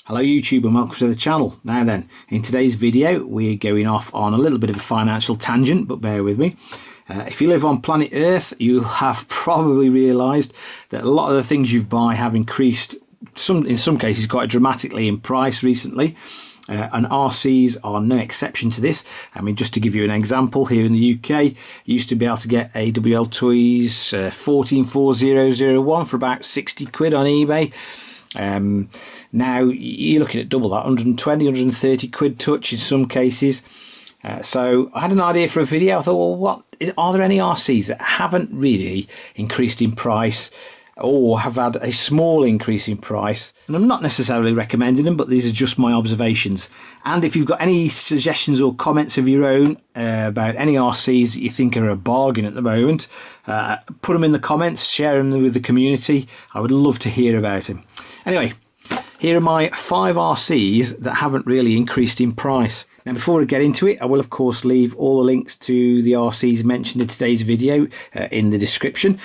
Hello YouTube and welcome to the channel. Now then, in today's video we're going off on a little bit of a financial tangent, but bear with me. If you live on planet Earth, you have probably realised that a lot of the things you buy have increased, in some cases quite dramatically in price recently. And RCs are no exception to this. I mean, just to give you an example, here in the UK, you used to be able to get a Yuji Toys 144001 for about 60 quid on eBay. Now you're looking at double that, 120, 130 quid touch in some cases. So I had an idea for a video. I thought, well, are there any RCs that haven't really increased in price or have had a small increase in price? And I'm not necessarily recommending them, but these are just my observations. And if you've got any suggestions or comments of your own about any RCs that you think are a bargain at the moment, put them in the comments, share them with the community. I would love to hear about them. Anyway, here are my 5 RCs that haven't really increased in price. Now, before I get into it, I will of course leave all the links to the RCs mentioned in today's video in the description.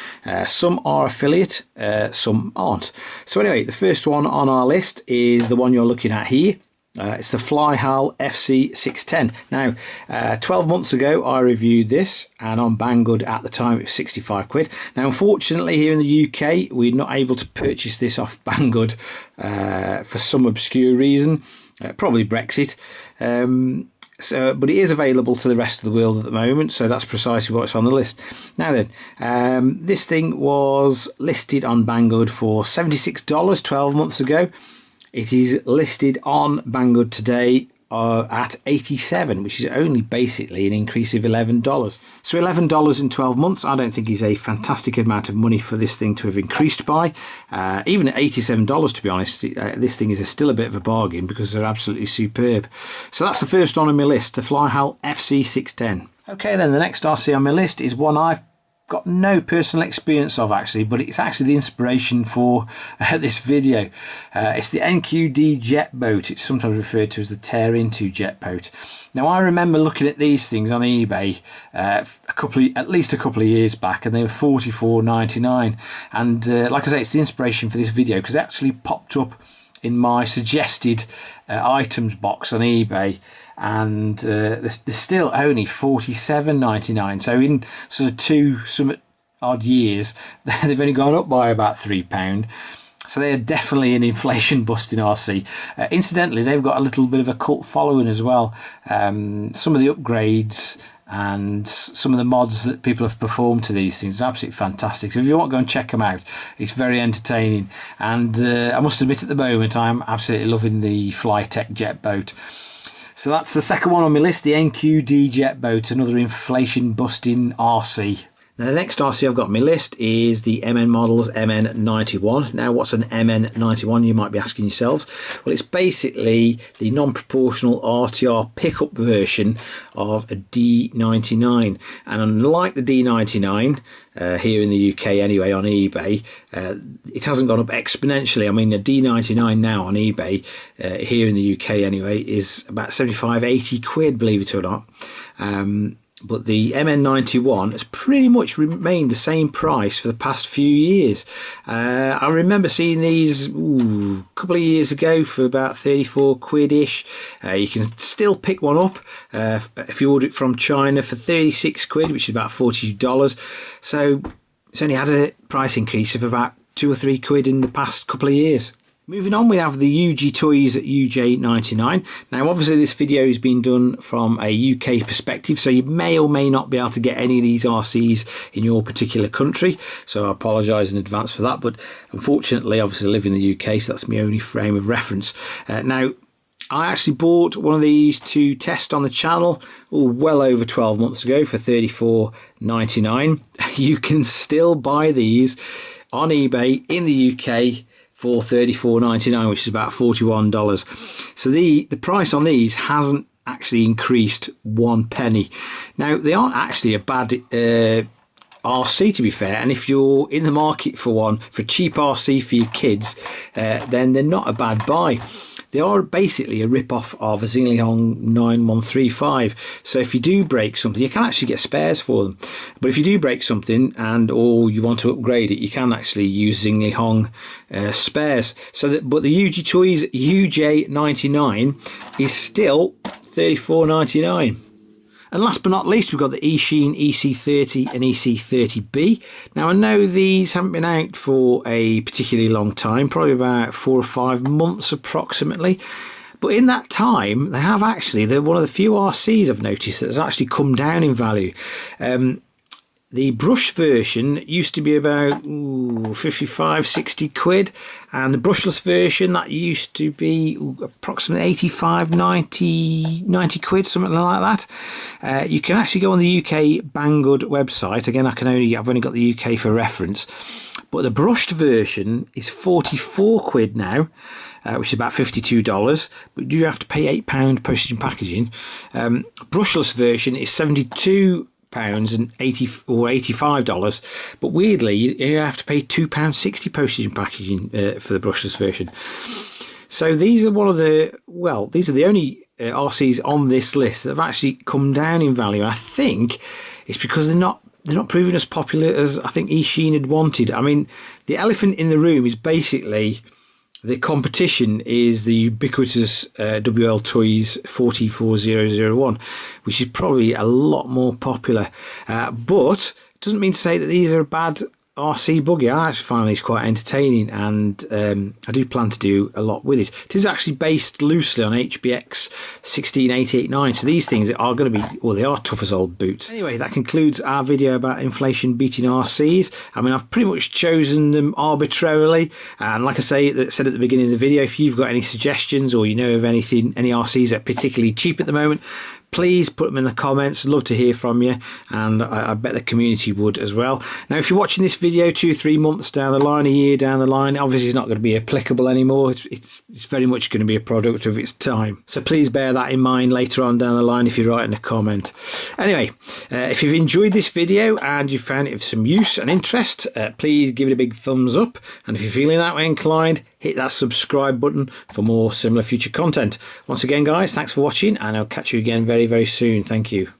Some are affiliate, some aren't. So anyway, the first one on our list is the one you're looking at here. It's the Flyhal FC610. Now, 12 months ago I reviewed this, and on Banggood at the time it was 65 quid. Now, unfortunately, here in the UK we're not able to purchase this off Banggood for some obscure reason, probably Brexit. But it is available to the rest of the world at the moment, so that's precisely what's on the list. Now then, this thing was listed on Banggood for $76 12 months ago. It is listed on Banggood today at $87, which is only basically an increase of $11. So $11 in 12 months, I don't think is a fantastic amount of money for this thing to have increased by. Even at $87, to be honest, this thing is still a bit of a bargain because they're absolutely superb. So that's the first one on my list, the Flyhal FC610. Okay, then the next RC on my list is one I've got no personal experience of actually, but it's actually the inspiration for this video. It's the NQD jet boat. It's sometimes referred to as the tear into jet boat. Now, I remember looking at these things on eBay at least a couple of years back, and they were $44.99. And like I say, it's the inspiration for this video because it actually popped up in my suggested items box on eBay, and they're still only $47.99. So in sort of some odd years, they've only gone up by about £3. So they are definitely an inflation busting RC. Incidentally, they've got a little bit of a cult following as well. Some of the upgrades and some of the mods that people have performed to these things are absolutely fantastic. So if you want to go and check them out, it's very entertaining. And I must admit, at the moment, I'm absolutely loving the Flytech jet boat. So that's the second one on my list, the NQD jet boat, another inflation busting RC. Now, the next RC I've got on my list is the MN Models MN91. Now, what's an MN91, you might be asking yourselves? Well, it's basically the non-proportional RTR pickup version of a D99. And unlike the D99, here in the UK anyway, on eBay, it hasn't gone up exponentially. I mean, a D99 now on eBay, here in the UK anyway, is about 75, 80 quid, believe it or not. But the MN91 has pretty much remained the same price for the past few years. I remember seeing these a couple of years ago for about 34 quid-ish. You can still pick one up if you order it from China for 36 quid, which is about $42. So it's only had a price increase of about 2 or 3 quid in the past couple of years. Moving on, we have the Yuji Toys UJ99. Now, obviously, this video has been done from a UK perspective, so you may or may not be able to get any of these RCs in your particular country. So I apologise in advance for that. But unfortunately, obviously, I live in the UK, so that's my only frame of reference. Now, I actually bought one of these to test on the channel well over 12 months ago for $34.99. You can still buy these on eBay in the UK for $34.99, which is about $41. So the price on these hasn't actually increased 1 penny. Now, they aren't actually a bad RC, to be fair, and if you're in the market for one, for a cheap RC for your kids, then they're not a bad buy. they are basically a rip-off of a Xinlehong 9135. So if you do break something, you can actually get spares for them. But if you do break something and or you want to upgrade it, you can actually use Xinlehong spares. But the Yuji Toys UJ99 is still $34.99. And last but not least, we've got the Eachine EC30 and EC30B. Now, I know these haven't been out for a particularly long time, probably about 4 or 5 months approximately. But in that time, they're one of the few RCs I've noticed that has actually come down in value. The brush version used to be about 55, 60 quid, and the brushless version, that used to be approximately 85, 90 quid, something like that. You can actually go on the UK Banggood website. Again, I've only got the UK for reference, but the brushed version is 44 quid now, which is about $52, but you have to pay £8 postage and packaging. Brushless version is £72 and $85, but weirdly you have to pay £2.60 postage and packaging for the brushless version. So these are these are the only RCs on this list that have actually come down in value. I think it's because they're not proving as popular as I think Eachine had wanted. I mean, the elephant in the room is basically the competition is the ubiquitous WL Toys 44001, which is probably a lot more popular. But it doesn't mean to say that these are a bad RC buggy. I actually find these quite entertaining, and I do plan to do a lot with it. It is actually based loosely on HBX 16889, so these things are going to be, well, they are tough as old boots. Anyway, that concludes our video about inflation beating RCs. I mean, I've pretty much chosen them arbitrarily, and like I said at the beginning of the video, if you've got any suggestions or you know of any RCs that are particularly cheap at the moment, please put them in the comments. I'd love to hear from you, and I bet the community would as well. Now, if you're watching this video 2 or 3 months down the line, a year down the line, obviously it's not going to be applicable anymore. It's very much going to be a product of its time. So please bear that in mind later on down the line if you're writing a comment. Anyway, if you've enjoyed this video and you found it of some use and interest, please give it a big thumbs up. And if you're feeling that way inclined, hit that subscribe button for more similar future content. Once again, guys, thanks for watching, and I'll catch you again very, very soon. Thank you.